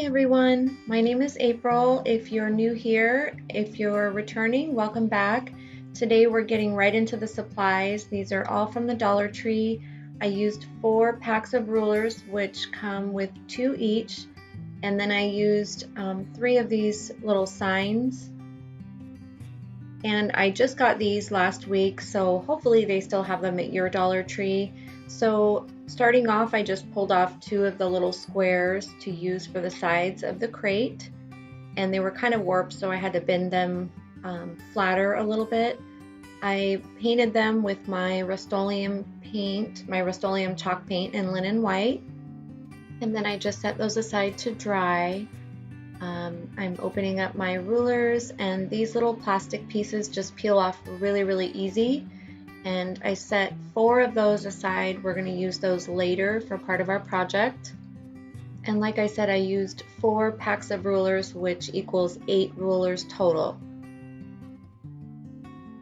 everyone, my name is April. If you're new here, if you're returning, welcome back. Today we're getting right into the supplies. These are all from the Dollar Tree. I used 4 packs of rulers, which come with 2 each, and then I used 3 of these little signs. And I just got these last week, so hopefully they still have them at your Dollar Tree. So starting off, I just pulled off 2 of the little squares to use for the sides of the crate, and they were kind of warped, so I had to bend them flatter a little bit. I painted them with my Rust-Oleum paint, my Rust-Oleum chalk paint in linen white, and then I just set those aside to dry. I'm opening up my rulers, and these little plastic pieces just peel off really easy. And I set 4 of those aside. We're going to use those later for part of our project. And like I said, I used 4 packs of rulers, which equals 8 rulers total.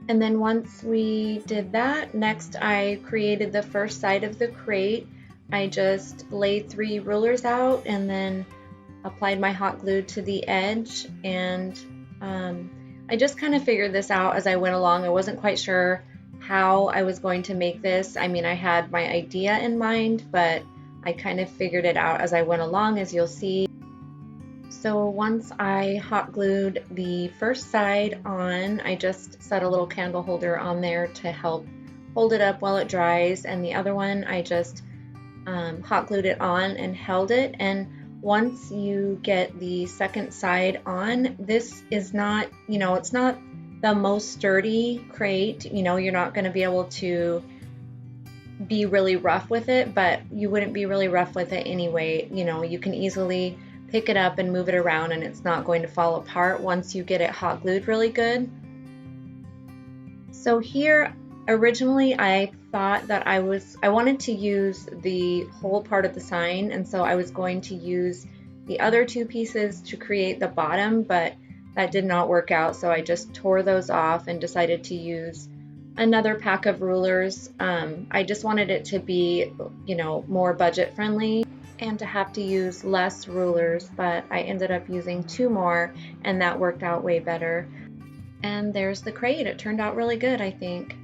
And then once we did that, next I created the first side of the crate. I just laid 3 rulers out and then applied my hot glue to the edge, and I just kind of figured this out as I went along. I wasn't quite sure how I was going to make this. I mean, I had my idea in mind, but I kind of figured it out as I went along, as you'll see. So once I hot glued the first side on, I just set a little candle holder on there to help hold it up while it dries, and the other one I just hot glued it on and held it. And once you get the second side on, this is not, it's not the most sturdy crate. You're not going to be able to be really rough with it, but you wouldn't be really rough with it anyway. You can easily pick it up and move it around, and it's not going to fall apart once you get it hot glued really good. So here, originally I thought that I wanted to use the whole part of the sign, and so I was going to use the other 2 pieces to create the bottom, but that did not work out, so I just tore those off and decided to use another pack of rulers. I just wanted it to be, more budget friendly and to have to use less rulers, but I ended up using 2 more, and that worked out way better. And there's the crate. It turned out really good, I think.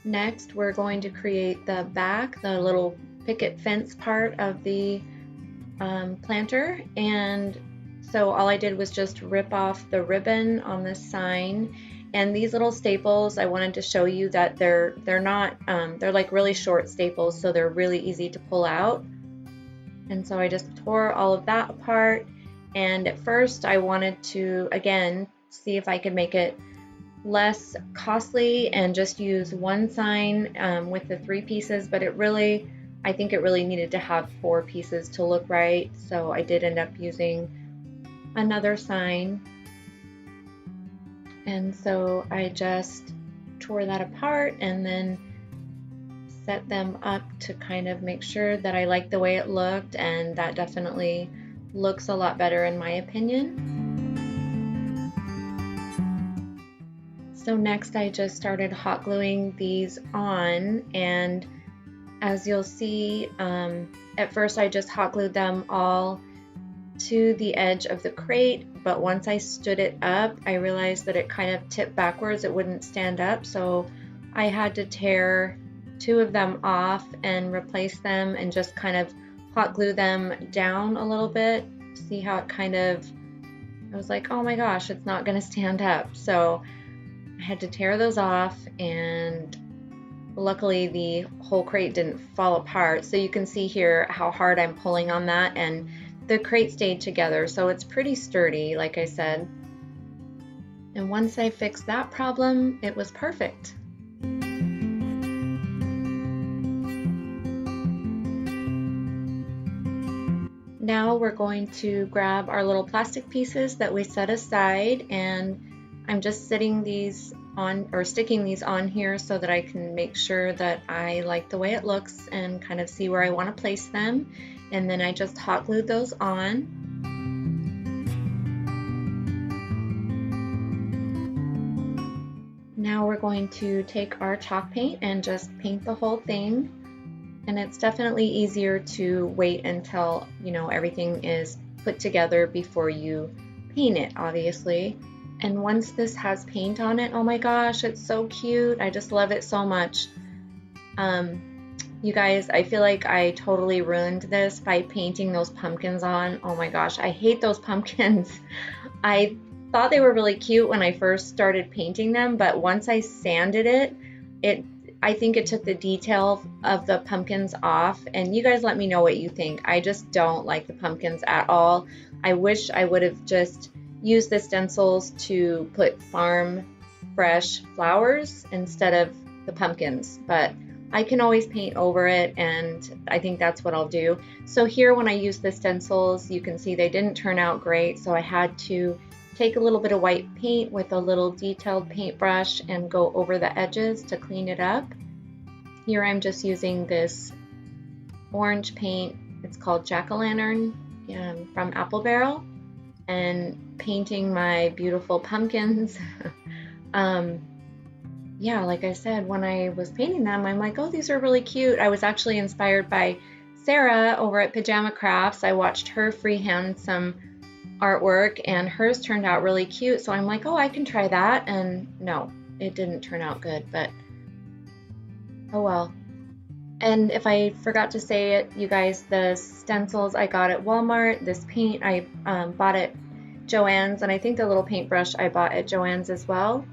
Next, we're going to create the back, the little picket fence part of the planter. And so all I did was just rip off the ribbon on this sign. And these little staples, I wanted to show you that they're not, they're like really short staples, so they're really easy to pull out. And so I just tore all of that apart. And at first I wanted to, again, see if I could make it less costly and just use 1 sign with the 3 pieces, but I think it really needed to have 4 pieces to look right, so I did end up using another sign. And so I just tore that apart and then set them up to kind of make sure that I liked the way it looked, and that definitely looks a lot better in my opinion. So next I just started hot gluing these on, and as you'll see, at first I just hot glued them all to the edge of the crate, but once I stood it up, I realized that it kind of tipped backwards. It wouldn't stand up, so I had to tear 2 of them off and replace them and just kind of hot glue them down a little bit. See how it I was like, oh my gosh, it's not going to stand up. So I had to tear those off, and luckily the whole crate didn't fall apart. So you can see here how hard I'm pulling on that, and the crate stayed together, so it's pretty sturdy, like I said. And once I fixed that problem, it was perfect. Now we're going to grab our little plastic pieces that we set aside, and I'm just sticking these on here so that I can make sure that I like the way it looks and kind of see where I want to place them. And then I just hot glued those on. Now we're going to take our chalk paint and just paint the whole thing. And it's definitely easier to wait until, you know, everything is put together before you paint it, obviously. And once this has paint on it, oh my gosh, it's so cute. I just love it so much. You guys, I feel like I totally ruined this by painting those pumpkins on. Oh my gosh, I hate those pumpkins. I thought they were really cute when I first started painting them, but once I sanded it, I think it took the detail of the pumpkins off. And you guys let me know what you think. I just don't like the pumpkins at all. I wish I would have just used the stencils to put farm fresh flowers instead of the pumpkins, but I can always paint over it, and I think that's what I'll do. So here, when I use the stencils, you can see they didn't turn out great, so I had to take a little bit of white paint with a little detailed paintbrush and go over the edges to clean it up. Here I'm just using this orange paint. It's called Jack-o'-lantern from Apple Barrel, and painting my beautiful pumpkins. Yeah, like I said, when I was painting them, I'm like, oh, these are really cute. I was actually inspired by Sarah over at Pajama Crafts. I watched her freehand some artwork, and hers turned out really cute. So I'm like, oh, I can try that. And no, it didn't turn out good, but oh well. And if I forgot to say it, you guys, the stencils I got at Walmart, this paint I bought at Joann's, and I think the little paintbrush I bought at Joann's as well.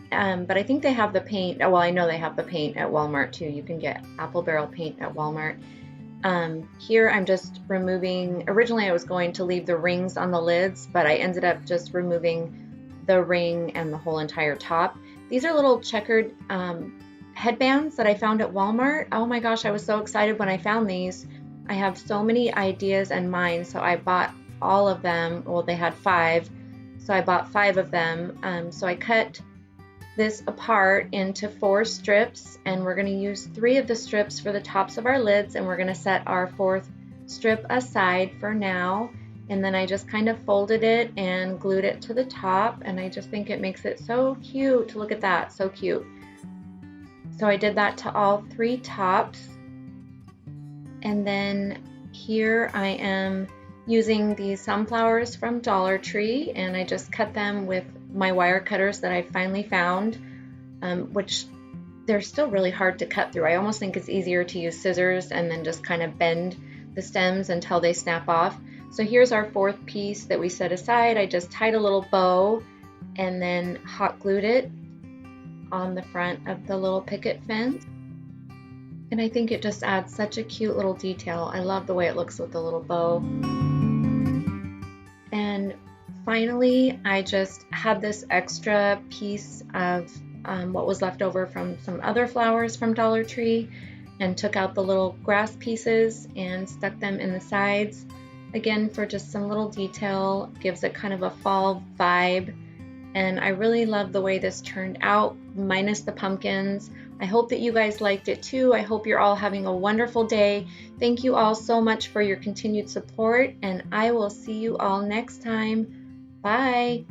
But I think they have the paint, well, I know they have the paint at Walmart too. You can get Apple Barrel paint at Walmart. Here I'm just removing, originally I was going to leave the rings on the lids, but I ended up just removing the ring and the whole entire top. These are little checkered headbands that I found at Walmart. Oh my gosh, I was so excited when I found these. I have so many ideas in mind, so I bought all of them. Well, they had 5, so I bought 5 of them. So I cut this apart into 4 strips, and we're going to use 3 of the strips for the tops of our lids, and we're going to set our 4th strip aside for now. And then I just kind of folded it and glued it to the top, and I just think it makes it so cute. Look at that, so cute. So I did that to all 3 tops. And then here I am using these sunflowers from Dollar Tree, and I just cut them with my wire cutters that I finally found, which they're still really hard to cut through. I almost think it's easier to use scissors and then just kind of bend the stems until they snap off. So here's our 4th piece that we set aside. I just tied a little bow and then hot glued it on the front of the little picket fence. And I think it just adds such a cute little detail. I love the way it looks with the little bow. And finally, I just had this extra piece of what was left over from some other flowers from Dollar Tree, and took out the little grass pieces and stuck them in the sides. Again, for just some little detail, gives it kind of a fall vibe. And I really love the way this turned out, minus the pumpkins. I hope that you guys liked it too. I hope you're all having a wonderful day. Thank you all so much for your continued support, and I will see you all next time. Bye.